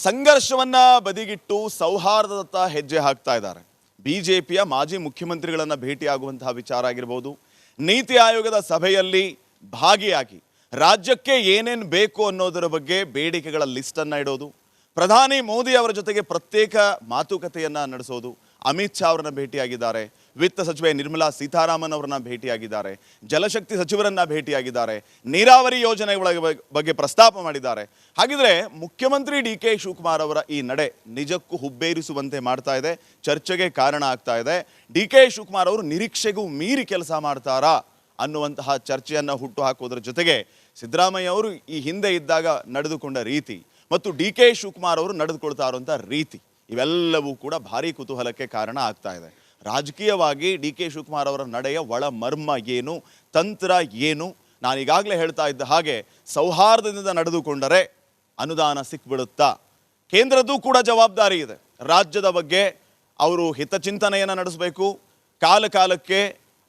ಸಂಘರ್ಷವನ್ನ ಬದಿಗಿಟ್ಟು ಸೌಹಾರ್ದದತ್ತ ಹೆಜ್ಜೆ ಹಾಕ್ತಾ ಇದ್ದಾರೆ. ಬಿಜೆಪಿಯ ಮಾಜಿ ಮುಖ್ಯಮಂತ್ರಿಗಳನ್ನ ಭೇಟಿಯಾಗುವಂತಹ ವಿಚಾರ ಆಗಿರಬಹುದು, ನೀತಿ ಆಯೋಗದ ಸಭೆಯಲ್ಲಿ ಭಾಗಿಯಾಗಿ ರಾಜ್ಯಕ್ಕೆ ಏನೇನು ಬೇಕು ಅನ್ನೋದರ ಬಗ್ಗೆ ಬೇಡಿಕೆಗಳ ಲಿಸ್ಟ್ ಅನ್ನ ಇಡೋದು, ಪ್ರಧಾನಿ ಮೋದಿ ಅವರ ಜೊತೆಗೆ ಪ್ರತ್ಯೇಕ ಮಾತುಕತೆಯನ್ನ ನಡೆಸೋದು, ಅಮಿತ್ ಶಾ ಅವರನ್ನ ಭೇಟಿಯಾಗಿದ್ದಾರೆ, ವಿತ್ತ ಸಚಿವೆ ನಿರ್ಮಲಾ ಸೀತಾರಾಮನ್ ಅವರನ್ನ ಭೇಟಿಯಾಗಿದ್ದಾರೆ, ಜಲಶಕ್ತಿ ಸಚಿವರನ್ನ ಭೇಟಿಯಾಗಿದ್ದಾರೆ, ನೀರಾವರಿ ಯೋಜನೆಗಳ ಬಗ್ಗೆ ಪ್ರಸ್ತಾಪ ಮಾಡಿದ್ದಾರೆ. ಹಾಗಿದ್ರೆ ಮುಖ್ಯಮಂತ್ರಿ ಡಿ.ಕೆ. ಶಿವಕುಮಾರ್ ಅವರ ಈ ನಡೆ ನಿಜಕ್ಕೂ ಹುಬ್ಬೇರಿಸುವಂತೆ ಮಾಡ್ತಾ ಇದೆ, ಚರ್ಚೆಗೆ ಕಾರಣ ಆಗ್ತಾ ಇದೆ. ಡಿ.ಕೆ. ಶಿವಕುಮಾರ್ ಅವರು ನಿರೀಕ್ಷೆಗೂ ಮೀರಿ ಕೆಲಸ ಮಾಡ್ತಾರಾ ಅನ್ನುವಂತಹ ಚರ್ಚೆಯನ್ನು ಹುಟ್ಟು ಹಾಕೋದ್ರ ಜೊತೆಗೆ ಸಿದ್ದರಾಮಯ್ಯ ಅವರು ಈ ಹಿಂದೆ ಇದ್ದಾಗ ನಡೆದುಕೊಂಡ ರೀತಿ ಮತ್ತು ಡಿ.ಕೆ. ಶಿವಕುಮಾರ್ ಅವರು ನಡೆದುಕೊಳ್ತಾ ಇರುವಂಥ ರೀತಿ ಇವೆಲ್ಲವೂ ಕೂಡ ಭಾರಿ ಕುತೂಹಲಕ್ಕೆ ಕಾರಣ ಆಗ್ತಾ ಇದೆ. ರಾಜಕೀಯವಾಗಿ ಡಿ.ಕೆ. ಶಿವಕುಮಾರ್ ಅವರ ನಡೆಯ ಒಳ ಮರ್ಮ ಏನು, ತಂತ್ರ ಏನು? ನಾನೀಗಾಗಲೇ ಹೇಳ್ತಾ ಇದ್ದ ಹಾಗೆ ಸೌಹಾರ್ದದಿಂದ ನಡೆದುಕೊಂಡರೆ ಅನುದಾನ ಸಿಕ್ಬಿಡುತ್ತಾ? ಕೇಂದ್ರದ್ದು ಕೂಡ ಜವಾಬ್ದಾರಿ ಇದೆ. ರಾಜ್ಯದ ಬಗ್ಗೆ ಅವರು ಹಿತಚಿಂತನೆಯನ್ನು ನಡೆಸಬೇಕು, ಕಾಲಕ್ಕೆ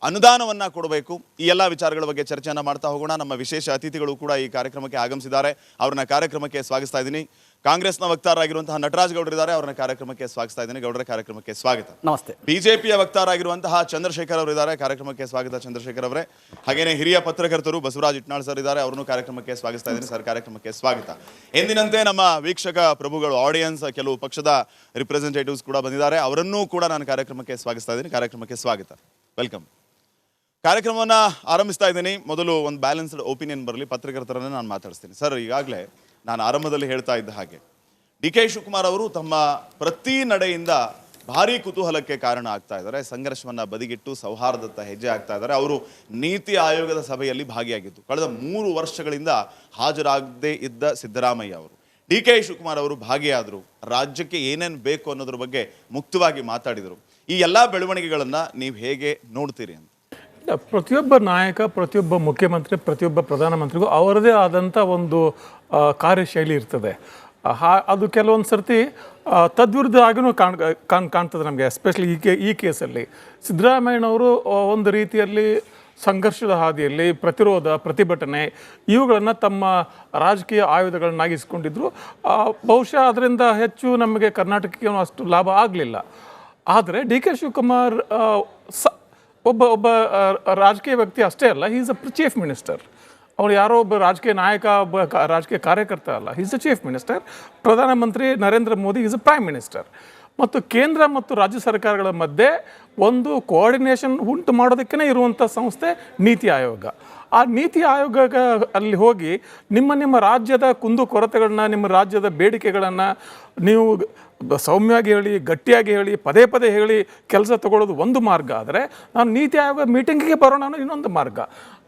ಅನುದಾನವನ್ನು ಕೊಡಬೇಕು. ಈ ಎಲ್ಲ ವಿಚಾರಗಳ ಬಗ್ಗೆ ಚರ್ಚೆಯನ್ನು ಮಾಡ್ತಾ ಹೋಗೋಣ. ನಮ್ಮ ವಿಶೇಷ ಅತಿಥಿಗಳು ಕೂಡ ಈ ಕಾರ್ಯಕ್ರಮಕ್ಕೆ ಆಗಮಿಸಿದ್ದಾರೆ. ಅವ್ರನ್ನ ಕಾರ್ಯಕ್ರಮಕ್ಕೆ ಸ್ವಾಗತಿಸ್ತಾ ಇದ್ದೀನಿ. ಕಾಂಗ್ರೆಸ್ನ ವಕ್ತಾರರಾಗಿರುವಂತಹ ನಟರಾಜ್ ಗೌಡರಿದ್ದಾರೆ, ಅವ್ರನ್ನ ಕಾರ್ಯಕ್ರಮಕ್ಕೆ ಸ್ವಾಗತಿಸ್ತಾ ಇದ್ದೀನಿ. ಗೌಡರ ಕಾರ್ಯಕ್ರಮಕ್ಕೆ ಸ್ವಾಗತ. ನಮಸ್ತೆ. ಬಿಜೆಪಿಯ ವಕ್ತಾರರಾಗಿರುವಂತಹ ಚಂದ್ರಶೇಖರ್ ಅವರು ಇದ್ದಾರೆ, ಕಾರ್ಯಕ್ರಮಕ್ಕೆ ಸ್ವಾಗತ ಚಂದ್ರಶೇಖರ್ ಅವರೇ. ಹಾಗೇನೆ ಹಿರಿಯ ಪತ್ರಕರ್ತರು ಬಸವರಾಜ್ ಇಟ್ನಾಳ್ ಸರ್ ಇದ್ದಾರೆ, ಅವ್ರನ್ನು ಕಾರ್ಯಕ್ರಮಕ್ಕೆ ಸ್ವಾಗತಿಸ್ತಾ ಇದ್ದೀನಿ. ಸರ್, ಕಾರ್ಯಕ್ರಮಕ್ಕೆ ಸ್ವಾಗತ. ಎಂದಿನಂತೆ ನಮ್ಮ ವೀಕ್ಷಕ ಪ್ರಭುಗಳು, ಆಡಿಯನ್ಸ್, ಕೆಲವು ಪಕ್ಷದ ರಿಪ್ರೆಸೆಂಟೇಟಿವ್ಸ್ ಕೂಡ ಬಂದಿದ್ದಾರೆ, ಅವರನ್ನೂ ಕೂಡ ನಾನು ಕಾರ್ಯಕ್ರಮಕ್ಕೆ ಸ್ವಾಗತಿಸ್ತಾ ಇದ್ದೀನಿ. ಕಾರ್ಯಕ್ರಮಕ್ಕೆ ಸ್ವಾಗತ, ವೆಲ್ಕಮ್. ಕಾರ್ಯಕ್ರಮವನ್ನು ಆರಂಭಿಸ್ತಾ ಇದ್ದೀನಿ. ಮೊದಲು ಒಂದು ಬ್ಯಾಲೆನ್ಸ್ಡ್ ಒಪಿನಿಯನ್ ಬರಲಿ, ಪತ್ರಕರ್ತರನ್ನು ನಾನು ಮಾತಾಡಿಸ್ತೀನಿ. ಸರ್, ಈಗಾಗಲೇ ನಾನು ಆರಂಭದಲ್ಲಿ ಹೇಳ್ತಾ ಇದ್ದ ಹಾಗೆ ಡಿ.ಕೆ. ಶಿವಕುಮಾರ್ ಅವರು ತಮ್ಮ ಪ್ರತಿ ನಡೆಯಿಂದ ಭಾರಿ ಕುತೂಹಲಕ್ಕೆ ಕಾರಣ ಆಗ್ತಾ ಇದ್ದಾರೆ. ಸಂಘರ್ಷವನ್ನು ಬದಿಗಿಟ್ಟು ಸೌಹಾರ್ದತ್ತ ಹೆಜ್ಜೆ ಆಗ್ತಾ ಇದ್ದಾರೆ. ಅವರು ನೀತಿ ಆಯೋಗದ ಸಭೆಯಲ್ಲಿ ಭಾಗಿಯಾಗಿದ್ದು ಕಳೆದ 3 ವರ್ಷಗಳಿಂದ ಹಾಜರಾಗದೇ ಇದ್ದ ಸಿದ್ದರಾಮಯ್ಯ ಅವರು, ಡಿ.ಕೆ. ಶಿವಕುಮಾರ್ ಅವರು ಭಾಗಿಯಾದರು. ರಾಜ್ಯಕ್ಕೆ ಏನೇನು ಬೇಕು ಅನ್ನೋದ್ರ ಬಗ್ಗೆ ಮುಕ್ತವಾಗಿ ಮಾತಾಡಿದರು. ಈ ಎಲ್ಲ ಬೆಳವಣಿಗೆಗಳನ್ನು ನೀವು ಹೇಗೆ ನೋಡ್ತೀರಿ ಅಂತ? ಪ್ರತಿಯೊಬ್ಬ ನಾಯಕ, ಪ್ರತಿಯೊಬ್ಬ ಮುಖ್ಯಮಂತ್ರಿ, ಪ್ರತಿಯೊಬ್ಬ ಪ್ರಧಾನಮಂತ್ರಿಗೂ ಅವರದೇ ಆದಂಥ ಒಂದು ಕಾರ್ಯಶೈಲಿ ಇರ್ತದೆ. ಅದು ಕೆಲವೊಂದು ಸರ್ತಿ ತದ್ವಿರುದ್ಧ ಆಗಿನೂ ಕಾಣ್ತದೆ ನಮಗೆ. ಎಸ್ಪೆಷಲಿ ಈ ಕೇಸಲ್ಲಿ ಸಿದ್ದರಾಮಯ್ಯನವರು ಒಂದು ರೀತಿಯಲ್ಲಿ ಸಂಘರ್ಷದ ಹಾದಿಯಲ್ಲಿ ಪ್ರತಿರೋಧ, ಪ್ರತಿಭಟನೆ ಇವುಗಳನ್ನು ತಮ್ಮ ರಾಜಕೀಯ ಆಯುಧಗಳನ್ನಾಗಿಸ್ಕೊಂಡಿದ್ರು. ಬಹುಶಃ ಅದರಿಂದ ಹೆಚ್ಚು ನಮಗೆ ಕರ್ನಾಟಕಕ್ಕೆ ಅಷ್ಟು ಲಾಭ ಆಗಲಿಲ್ಲ. ಆದರೆ ಡಿ.ಕೆ. ಶಿವಕುಮಾರ್ ಒಬ್ಬ ರಾಜಕೀಯ ವ್ಯಕ್ತಿ ಅಷ್ಟೇ ಅಲ್ಲ, he is a chief minister. ಅವನು ಯಾರೋ ಒಬ್ಬ ರಾಜಕೀಯ ನಾಯಕ, ಒಬ್ಬ ರಾಜಕೀಯ ಕಾರ್ಯಕರ್ತ ಅಲ್ಲ, he is a chief minister. ಪ್ರಧಾನಮಂತ್ರಿ Narendra Modi is a prime minister. ಮತ್ತು ಕೇಂದ್ರ ಮತ್ತು ರಾಜ್ಯ ಸರ್ಕಾರಗಳ ಮಧ್ಯೆ ಒಂದು ಕೋಆರ್ಡಿನೇಷನ್ ಉಂಟು ಮಾಡೋದಕ್ಕೇ ಇರುವಂಥ ಸಂಸ್ಥೆ ನೀತಿ ಆಯೋಗ. ಆ ನೀತಿ ಆಯೋಗ ಅಲ್ಲಿ ಹೋಗಿ ನಿಮ್ಮ ರಾಜ್ಯದ ಕುಂದು ಕೊರತೆಗಳನ್ನ, ನಿಮ್ಮ ರಾಜ್ಯದ ಬೇಡಿಕೆಗಳನ್ನು ನೀವು ಸೌಮ್ಯವಾಗಿ ಹೇಳಿ, ಗಟ್ಟಿಯಾಗಿ ಹೇಳಿ, ಪದೇ ಹೇಳಿ ಕೆಲಸ ತಗೊಳ್ಳೋದು ಒಂದು ಮಾರ್ಗ. ಆದರೆ ನಾನು ನೀತಿ ಆಯೋಗ ಮೀಟಿಂಗಿಗೆ ಬರೋಣ ಅನ್ನೋ ಇನ್ನೊಂದು ಮಾರ್ಗ.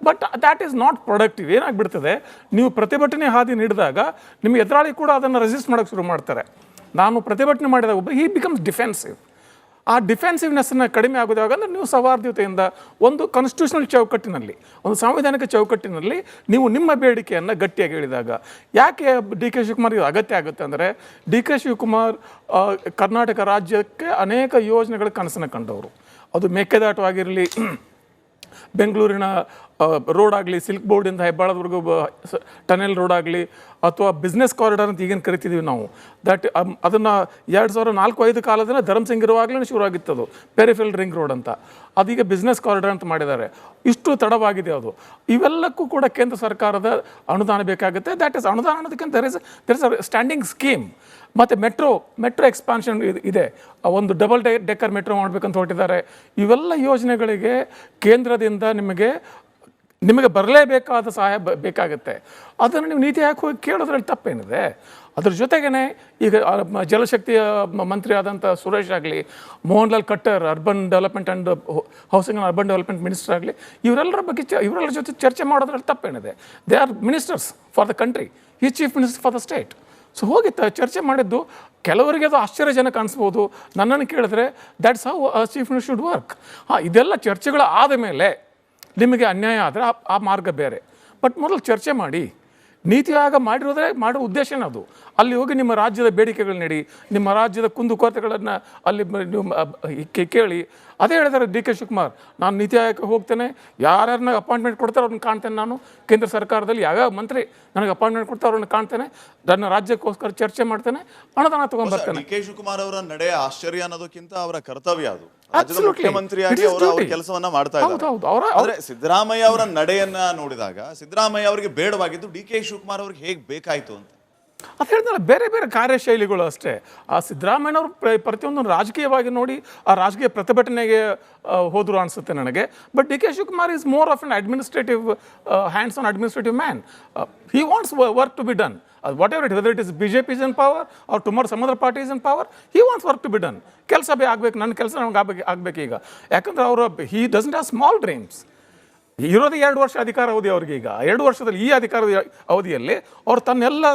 But that is not productive. ಏನಾಗ್ಬಿಡ್ತದೆ, ನೀವು ಪ್ರತಿಭಟನೆ ಹಾದಿ ನೀಡಿದಾಗ ನಿಮ್ಮ ಎದುರಾಳಿ ಕೂಡ ಅದನ್ನು ರೆಸಿಸ್ಟ್ ಮಾಡೋಕ್ಕೆ ಶುರು ಮಾಡ್ತಾರೆ. ನಾನು ಪ್ರತಿಭಟನೆ ಮಾಡಿದಾಗ ಒಬ್ಬ ಹಿ ಬಿಕಮ್ಸ್ ಡಿಫೆನ್ಸಿವ್. ಆ ಡಿಫೆನ್ಸಿವ್ನೆಸ್ಸನ್ನು ಕಡಿಮೆ ಆಗೋದು ಯಾವಾಗಂದ್ರೆ ನೀವು ಸೌಹಾರ್ದತೆಯಿಂದ ಒಂದು ಕಾನ್ಸ್ಟಿಟ್ಯೂಷನಲ್ ಚೌಕಟ್ಟಿನಲ್ಲಿ, ಒಂದು ಸಾಂವಿಧಾನಿಕ ಚೌಕಟ್ಟಿನಲ್ಲಿ ನೀವು ನಿಮ್ಮ ಬೇಡಿಕೆಯನ್ನು ಗಟ್ಟಿಯಾಗಿ ಹೇಳಿದಾಗ. ಯಾಕೆ ಡಿ.ಕೆ. ಶಿವಕುಮಾರ್ ಇದು ಅಗತ್ಯ ಆಗುತ್ತೆ ಅಂದರೆ, ಡಿ.ಕೆ. ಶಿವಕುಮಾರ್ ಕರ್ನಾಟಕ ರಾಜ್ಯಕ್ಕೆ ಅನೇಕ ಯೋಜನೆಗಳ ಕನಸನ್ನು ಕಂಡವರು. ಅದು ಮೇಕೆದಾಟವಾಗಿರಲಿ, ಬೆಂಗಳೂರಿನ ರೋಡ್ ಆಗಲಿ, ಸಿಲ್ಕ್ ಬೋರ್ಡಿಂದ ಹೆಬ್ಬಾಳದವರೆಗೂ ಟನೆಲ್ ರೋಡ್ ಆಗಲಿ, ಅಥವಾ ಬಿಸ್ನೆಸ್ ಕಾರಿಡಾರ್ ಅಂತ ಈಗೇನು ಕರಿತಿದ್ದೀವಿ ನಾವು, ಅದನ್ನು 2004-05 ಕಾಲದಲ್ಲಿ ಧರ್ಮಸಿಂಗ್ ಇರುವಾಗಲೇ ಶುರುವಾಗಿತ್ತದು, ಪೆರಿಫೆರಲ್ ರಿಂಗ್ ರೋಡ್ ಅಂತ. ಅದೀಗ ಬಿಸ್ನೆಸ್ ಕಾರಿಡಾರ್ ಅಂತ ಮಾಡಿದ್ದಾರೆ. ಇಷ್ಟು ತಡವಾಗಿದೆ ಅದು. ಇವೆಲ್ಲಕ್ಕೂ ಕೂಡ ಕೇಂದ್ರ ಸರ್ಕಾರದ ಅನುದಾನ ಬೇಕಾಗುತ್ತೆ. ದ್ಯಾಟ್ ಇಸ್ ಅನುದಾನ ಅನ್ನೋದಕ್ಕಿಂತ there is a standing scheme. ಮತ್ತು ಮೆಟ್ರೋ ಎಕ್ಸ್ಪಾನ್ಷನ್ ಇದೆ. ಒಂದು ಡಬಲ್ ಡೆಕ್ಕರ್ ಮೆಟ್ರೋ ಮಾಡಬೇಕಂತ ಹೊರಟಿದ್ದಾರೆ. ಇವೆಲ್ಲ ಯೋಜನೆಗಳಿಗೆ ಕೇಂದ್ರದಿಂದ ನಿಮಗೆ ಬರಲೇಬೇಕಾದ ಸಹಾಯ ಬೇಕಾಗುತ್ತೆ. ಅದನ್ನು ನೀವು ನೀತಿ ಆಯೋಗ ಹೋಗಿ ಕೇಳೋದ್ರಲ್ಲಿ ತಪ್ಪೇನಿದೆ? ಅದ್ರ ಜೊತೆಗೇ ಈಗ ಜಲಶಕ್ತಿಯ ಮಂತ್ರಿ ಆದಂಥ ಸುರೇಶ್ ಆಗಲಿ, Mohan Lal Khattar urban development and housing and urban development minister ಆಗಲಿ, ಇವರೆಲ್ಲರ ಜೊತೆ ಚರ್ಚೆ ಮಾಡೋದ್ರಲ್ಲಿ ತಪ್ಪೇನಿದೆ? They are ministers for the country, ಈ chief minister for the state. So ಹೋಗಿ ಚರ್ಚೆ ಮಾಡಿದ್ದು ಕೆಲವರಿಗೆ ಅದು ಆಶ್ಚರ್ಯಜನಕ ಅನಿಸ್ಬೋದು. ನನ್ನನ್ನು ಕೇಳಿದ್ರೆ that's how chief minister should work. ಇದೆಲ್ಲ ಚರ್ಚೆಗಳು ಆದ ಮೇಲೆ ನಿಮಗೆ ಅನ್ಯಾಯ ಆದರೆ ಆ ಮಾರ್ಗ ಬೇರೆ. ಬಟ್ ಮೊದಲು ಚರ್ಚೆ ಮಾಡಿ. ನೀತಿ ಆಯೋಗ ಮಾಡೋ ಉದ್ದೇಶನೇ ಅದು. ಅಲ್ಲಿ ಹೋಗಿ ನಿಮ್ಮ ರಾಜ್ಯದ ಬೇಡಿಕೆಗಳು ನೀಡಿ, ನಿಮ್ಮ ರಾಜ್ಯದ ಕುಂದುಕೊರತೆಗಳನ್ನು ಅಲ್ಲಿ ನೀವು ಕೇಳಿ ಅದೇ ಹೇಳಿದ್ದಾರೆ ಡಿ ಕೆ ಶಿವಕುಮಾರ್, ನಾನು ನೀತಿ ಆಯೋಗಕ್ಕೆ ಹೋಗ್ತೇನೆ, ಯಾರ್ಯಾರನ್ನ ಅಪಾಯಿಂಟ್ಮೆಂಟ್ ಕೊಡ್ತಾರೆ ಅವ್ರನ್ನ ಕಾಣ್ತೇನೆ, ನಾನು ಕೇಂದ್ರ ಸರ್ಕಾರದಲ್ಲಿ ಯಾವ್ಯಾವ ಮಂತ್ರಿ ನನಗೆ ಅಪಾಯಿಂಟ್ಮೆಂಟ್ ಕೊಡ್ತಾರೆ ಅವ್ರನ್ನ ಕಾಣ್ತೇನೆ, ನನ್ನ ರಾಜ್ಯಕ್ಕೋಸ್ಕರ ಚರ್ಚೆ ಮಾಡ್ತೇನೆ, ಅನುದಾನ ತಗೊಂಡ್ಬರ್ತೇನೆ. ಡಿ ಕೆ ಶಿವಕುಮಾರ್ ಅವರ ನಡೆ ಆಶ್ಚರ್ಯ ಅನ್ನೋದಕ್ಕಿಂತ ಅವರ ಕರ್ತವ್ಯ ಅದು. ರಾಜ್ಯದ ಮುಖ್ಯಮಂತ್ರಿಯಾಗಿ ಅವರ ಕೆಲಸವನ್ನ ಮಾಡ್ತಾ ಇದ್ದಾರೆ. ಆದ್ರೆ ಸಿದ್ದರಾಮಯ್ಯ ಅವರ ನಡೆಯನ್ನ ನೋಡಿದಾಗ ಸಿದ್ದರಾಮಯ್ಯ ಅವರಿಗೆ ಬೇಡವಾಗಿದ್ದು ಡಿ ಕೆ ಶಿವಕುಮಾರ್ ಅವ್ರಿಗೆ ಹೇಗೆ ಬೇಕಾಯ್ತು ಅಂತ. ಅದು ಹೇಳ್ತಾರೆ, ಬೇರೆ ಬೇರೆ ಕಾರ್ಯಶೈಲಿಗಳು ಅಷ್ಟೇ. ಆ ಸಿದ್ದರಾಮಯ್ಯನವರು ಪ್ರತಿಯೊಂದು ರಾಜಕೀಯವಾಗಿ ನೋಡಿ ಆ ರಾಜಕೀಯ ಪ್ರತಿಭಟನೆಗೆ ಹೋದ್ರು ಅನಿಸುತ್ತೆ ನನಗೆ. But D K Shivakumar is more of an administrative hands on administrative man. He wants work to be done. Whatever it is, whether it is BJP is in power or tomorrow some other party is in power, he wants work to be done. ಕೆಲಸ ಆಗಬೇಕು, ನನ್ನ ಕೆಲಸ ನಮ್ಗೆ ಆಗಬೇಕು ಈಗ. ಯಾಕಂದ್ರೆ ಅವರು he doesn't have small dreams. ಇರೋದು 2 ವರ್ಷ ಅಧಿಕಾರ ಅವಧಿ ಅವ್ರಿಗೆ. ಈಗ 2 ವರ್ಷದಲ್ಲಿ ಈ ಅಧಿಕಾರದ ಅವಧಿಯಲ್ಲಿ ಅವ್ರು ತನ್ನೆಲ್ಲ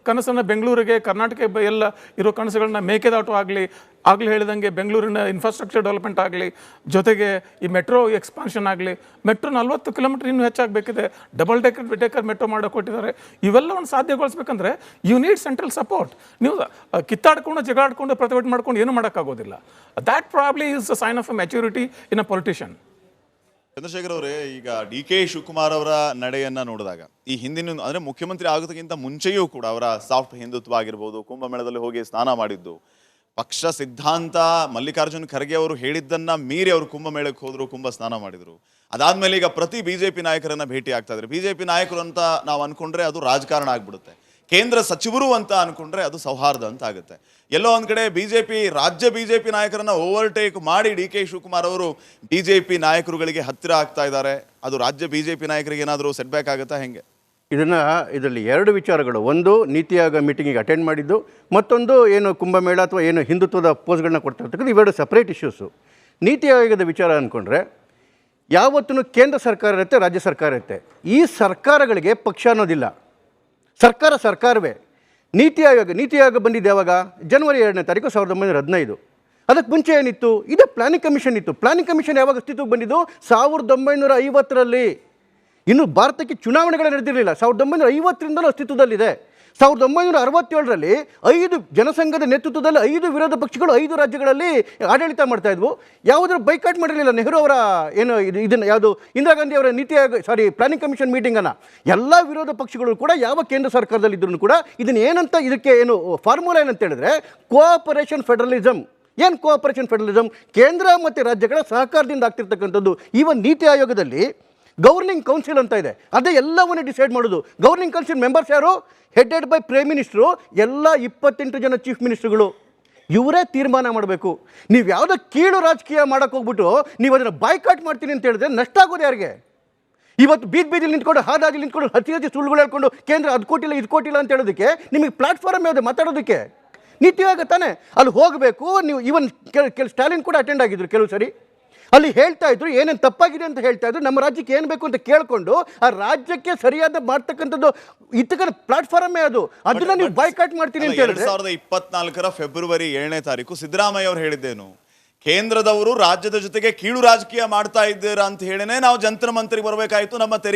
ಕನಸನ್ನು ಬೆಂಗಳೂರಿಗೆ, ಕರ್ನಾಟಕ ಎಲ್ಲ ಇರೋ ಕನಸುಗಳನ್ನ ಮೇಕೆದಾಟು ಆಗಲಿ, ಆಗಲೇ ಹೇಳಿದಂಗೆ ಬೆಂಗಳೂರಿನ ಇನ್ಫ್ರಾಸ್ಟ್ರಕ್ಚರ್ ಡೆವಲಪ್ಮೆಂಟ್ ಆಗಲಿ, ಜೊತೆಗೆ ಈ ಮೆಟ್ರೋ ಎಕ್ಸ್ಪಾನ್ಷನ್ ಆಗಲಿ, ಮೆಟ್ರೋ 40 ಕಿಲೋಮೀಟರ್ ಇನ್ನೂ ಹೆಚ್ಚಾಗಬೇಕಿದೆ, ಡಬಲ್ ಡೆಕರ್ ಮೆಟ್ರೋ ಮಾಡೋಕೆ ಕೊಟ್ಟಿದ್ದಾರೆ. ಇವೆಲ್ಲವನ್ನು ಸಾಧ್ಯಗೊಳಿಸ್ಬೇಕಂದ್ರೆ ಯು ನೀಡ್ ಸೆಂಟ್ರಲ್ ಸಪೋರ್ಟ್. ನೀವು ಕಿತ್ತಾಡ್ಕೊಂಡು ಜಗಾಡ್ಕೊಂಡು ಪ್ರತಿಭಟನೆ ಮಾಡ್ಕೊಂಡು ಏನು ಮಾಡೋಕ್ಕಾಗೋದಿಲ್ಲ. That probably is a sign of a maturity in a politician. Chandrashekar ಅವರೇ, ಈಗ ಡಿ ಕೆ ಶಿವಕುಮಾರ್ ಅವರ ನಡೆಯನ್ನ ನೋಡಿದಾಗ ಈ ಹಿಂದಿನ ಅಂದ್ರೆ ಮುಖ್ಯಮಂತ್ರಿ ಆಗೋದಕ್ಕಿಂತ ಮುಂಚೆಯೂ ಕೂಡ ಅವರ ಸಾಫ್ಟ್ ಹಿಂದುತ್ವ ಆಗಿರ್ಬೋದು, ಕುಂಭಮೇಳದಲ್ಲಿ ಹೋಗಿ ಸ್ನಾನ ಮಾಡಿದ್ದು, ಪಕ್ಷ ಸಿದ್ಧಾಂತ ಮಲ್ಲಿಕಾರ್ಜುನ್ ಖರ್ಗೆ ಅವರು ಹೇಳಿದ್ದನ್ನ ಮೀರಿ ಅವರು ಕುಂಭಮೇಳಕ್ಕೆ ಹೋದ್ರು, ಕುಂಭ ಸ್ನಾನ ಮಾಡಿದ್ರು. ಅದಾದ್ಮೇಲೆ ಈಗ ಪ್ರತಿ ಬಿಜೆಪಿ ನಾಯಕರನ್ನ ಭೇಟಿ ಆಗ್ತಾ ಇದ್ದಾರೆ. ಬಿಜೆಪಿ ನಾಯಕರು ಅಂತ ನಾವು ಅನ್ಕೊಂಡ್ರೆ ಅದು ರಾಜಕಾರಣ ಆಗ್ಬಿಡುತ್ತೆ, ಕೇಂದ್ರ ಸಚಿವರು ಅಂತ ಅನ್ಕೊಂಡ್ರೆ ಅದು ಸೌಹಾರ್ದ ಅಂತ ಆಗುತ್ತೆ. ಎಲ್ಲೋ ಒಂದ್ ಕಡೆ ರಾಜ್ಯ ಬಿಜೆಪಿ ನಾಯಕರನ್ನ ಓವರ್ಟೇಕ್ ಮಾಡಿ ಡಿ ಕೆ ಶಿವಕುಮಾರ್ ಅವರು ಬಿಜೆಪಿ ನಾಯಕರುಗಳಿಗೆ ಹತ್ತಿರ ಆಗ್ತಾ ಇದ್ದಾರೆ. ಅದು ರಾಜ್ಯ ಬಿಜೆಪಿ ನಾಯಕರಿಗೆ ಏನಾದರೂ ಸೆಟ್ ಬ್ಯಾಕ್ ಆಗುತ್ತಾ ಹೆಂಗೆ? ಇದರಲ್ಲಿ 2 ವಿಚಾರಗಳು. ಒಂದು, ನೀತಿ ಆಯೋಗ ಮೀಟಿಂಗಿಗೆ ಅಟೆಂಡ್ ಮಾಡಿದ್ದು, ಮತ್ತೊಂದು ಏನು ಕುಂಭಮೇಳ ಅಥವಾ ಏನು ಹಿಂದುತ್ವದ ಪೋಸ್ಗಳನ್ನ ಕೊಡ್ತಾ ಇರ್ತಕ್ಕಂಥ ಇವೆರಡು ಸಪ್ರೇಟ್ ಇಶ್ಯೂಸು. ನೀತಿ ಆಯೋಗದ ವಿಚಾರ ಅಂದ್ಕೊಂಡ್ರೆ ಯಾವತ್ತೂ ಕೇಂದ್ರ ಸರ್ಕಾರ ಇರುತ್ತೆ, ರಾಜ್ಯ ಸರ್ಕಾರ ಇರುತ್ತೆ. ಈ ಸರ್ಕಾರಗಳಿಗೆ ಪಕ್ಷ ಅನ್ನೋದಿಲ್ಲ, ಸರ್ಕಾರವೇ. ನೀತಿ ಆಯೋಗ ಬಂದಿದ್ದು ಯಾವಾಗ? ಜನವರಿ 2ನೇ ತಾರೀಕು 1915. ಅದಕ್ಕೆ ಮುಂಚೆ ಏನಿತ್ತು? ಇದು ಪ್ಲಾನಿಂಗ್ ಕಮಿಷನ್ ಇತ್ತು. ಪ್ಲಾನಿಂಗ್ ಕಮಿಷನ್ ಯಾವಾಗ ಅಸ್ತಿತ್ವಕ್ಕೆ ಬಂದಿದ್ದು? 1950ರಲ್ಲಿ. ಇನ್ನು ಭಾರತಕ್ಕೆ ಚುನಾವಣೆಗಳೇ ನಡೆದಿರಲಿಲ್ಲ. 1950ರಿಂದಲೂ ಅಸ್ತಿತ್ವದಲ್ಲಿದೆ. 1967ರಲ್ಲಿ 5 ಜನಸಂಘದ ನೇತೃತ್ವದಲ್ಲಿ 5 ವಿರೋಧ ಪಕ್ಷಗಳು 5 ರಾಜ್ಯಗಳಲ್ಲಿ ಆಡಳಿತ ಮಾಡ್ತಾ ಇದ್ವು. ಯಾವುದರ ಬೈಕಾಟ್ ಮಾಡಿರಲಿಲ್ಲ ನೆಹರು ಅವರ ಏನು ಇದನ್ನು ಯಾವುದು ಇಂದಿರಾ ಗಾಂಧಿ ಅವರ ಪ್ಲಾನಿಂಗ್ ಕಮಿಷನ್ ಮೀಟಿಂಗನ್ನು. ಎಲ್ಲ ವಿರೋಧ ಪಕ್ಷಗಳು ಕೂಡ ಯಾವ ಕೇಂದ್ರ ಸರ್ಕಾರದಲ್ಲಿ ಇದ್ರೂ ಕೂಡ ಇದನ್ನು ಏನಂತ, ಇದಕ್ಕೆ ಏನು ಫಾರ್ಮುಲಾ ಏನಂತ ಹೇಳಿದ್ರೆ ಕೋಆಪರೇಷನ್ ಫೆಡರಲಿಸಮ್. ಏನು ಕೋಆಪರೇಷನ್ ಫೆಡರಲಿಸಮ್? ಕೇಂದ್ರ ಮತ್ತು ರಾಜ್ಯಗಳ ಸಹಕಾರದಿಂದ ಆಗ್ತಿರ್ತಕ್ಕಂಥದ್ದು. ಈವನ್ ನೀತಿ ಆಯೋಗದಲ್ಲಿ ಗವರ್ನಿಂಗ್ ಕೌನ್ಸಿಲ್ ಅಂತ ಇದೆ, ಅದೇ ಎಲ್ಲವನ್ನೇ ಡಿಸೈಡ್ ಮಾಡೋದು. ಗವರ್ನಿಂಗ್ ಕೌನ್ಸಿಲ್ ಮೆಂಬರ್ಸ್ ಯಾರು? Headed by prime minister. ಎಲ್ಲ 28 ಜನ ಚೀಫ್ ಮಿನಿಸ್ಟ್ರುಗಳು. ಇವರೇ ತೀರ್ಮಾನ ಮಾಡಬೇಕು. ನೀವು ಯಾವುದೋ ಕೀಳು ರಾಜಕೀಯ ಮಾಡೋಕ್ಕೆ ಹೋಗ್ಬಿಟ್ಟು ನೀವು ಅದನ್ನು ಬಾಯ್ಕಾಟ್ ಮಾಡ್ತೀನಿ ಅಂತ ಹೇಳಿದ್ರೆ ನಷ್ಟ ಆಗೋದು ಯಾರಿಗೆ? ಇವತ್ತು ಬೀದಿಲಿ ನಿಂತ್ಕೊಂಡು, ಹಾದಾಗಿ ನಿಂತ್ಕೊಂಡು ಅತಿ ಸುಳ್ಳುಗಳು ಹೇಳ್ಕೊಂಡು ಕೇಂದ್ರ ಅದು ಕೊಟ್ಟಿಲ್ಲ ಇದು ಕೊಟ್ಟಿಲ್ಲ ಅಂತ ಹೇಳೋದಕ್ಕೆ ನಿಮಗೆ ಪ್ಲಾಟ್ಫಾರ್ಮ್ ಯಾವುದು ಮಾತಾಡೋದಕ್ಕೆ? ನೀತಿ ಆಯೋಗ ತಾನೆ ಅಲ್ಲಿ ಹೋಗಬೇಕು. ನೀವು ಇವನ್ ಸ್ಟಾಲಿನ್ ಕೂಡ ಅಟೆಂಡ್ ಆಗಿದ್ರು ಕೆಲವು ಸರಿ. ಅಲ್ಲಿ ಹೇಳ್ತಾ ಇದ್ರು ಏನೇನು ತಪ್ಪಾಗಿದೆ ಅಂತ ಹೇಳ್ತಾ ಇದ್ರು. ನಮ್ಮ ರಾಜ್ಯಕ್ಕೆ ಏನು ಬೇಕು ಅಂತ ಕೇಳಿಕೊಂಡು ಆ ರಾಜ್ಯಕ್ಕೆ ಸರಿಯಾದ ಮಾಡ್ತಕ್ಕಂಥದ್ದು ಇತ್ತಕ ಪ್ಲಾಟ್ಫಾರ್ಮೇ ಅದು. ಅದನ್ನ ನೀವು ಬಾಯ್ಕಾಟ್ ಮಾಡ್ತೀನಿ ಅಂತ ಹೇಳಿದ್ರೆ 2024 ಫೆಬ್ರವರಿ 7ನೇ ತಾರೀಕು ಸಿದ್ದರಾಮಯ್ಯ ಅವರು ಹೇಳಿದ್ದೇನು? ಕೇಂದ್ರದವರು ರಾಜ್ಯದ ಜೊತೆಗೆ ಕೀಳು ರಾಜಕೀಯ ಮಾಡ್ತಾ ಇದ್ದೀರಾ ಅಂತ ಹೇಳಿನೇ ನಾವು ಜಂತ್ರ ಮಂತ್ರಿಗೆ ಬರಬೇಕಾಯ್ತು, ನಮ್ಮ ತೆರಿಗೆ